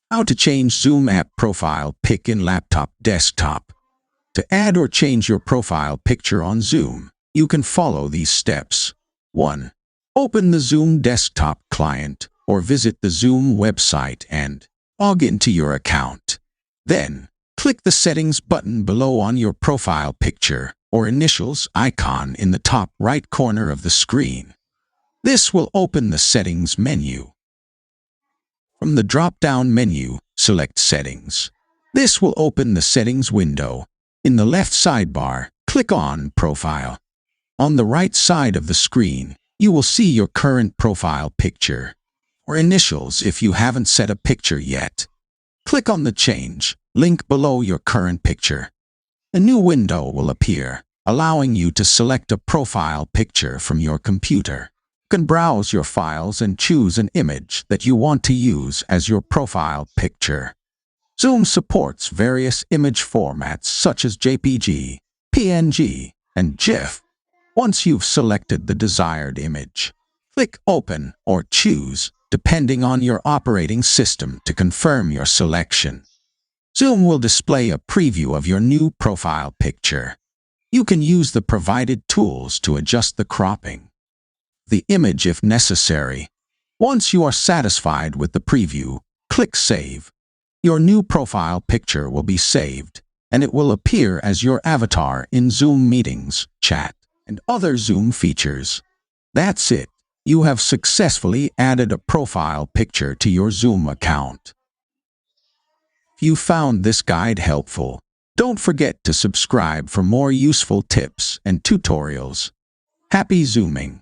How to change Zoom app profile pic in laptop desktop. To add or change your profile picture on Zoom, you can follow these steps. 1. Open the Zoom desktop client or visit the Zoom website and log into your account. Then, click the Settings button below on your profile picture or initials icon in the top right corner of the screen. This will open the Settings menu. From the drop-down menu, select Settings. This will open the Settings window. In the left sidebar, click on Profile. On the right side of the screen, you will see your current profile picture, or initials if you haven't set a picture yet. Click on the Change link below your current picture. A new window will appear, allowing you to select a profile picture from your computer. You can browse your files and choose an image that you want to use as your profile picture. Zoom supports various image formats such as JPG, PNG, and GIF. Once you've selected the desired image, click Open or Choose, depending on your operating system, to confirm your selection. Zoom will display a preview of your new profile picture. You can use the provided tools to adjust the cropping, the image if necessary. Once you are satisfied with the preview, click Save. Your new profile picture will be saved, and it will appear as your avatar in Zoom meetings, chat, and other Zoom features. That's it. You have successfully added a profile picture to your Zoom account. If you found this guide helpful, don't forget to subscribe for more useful tips and tutorials. Happy Zooming!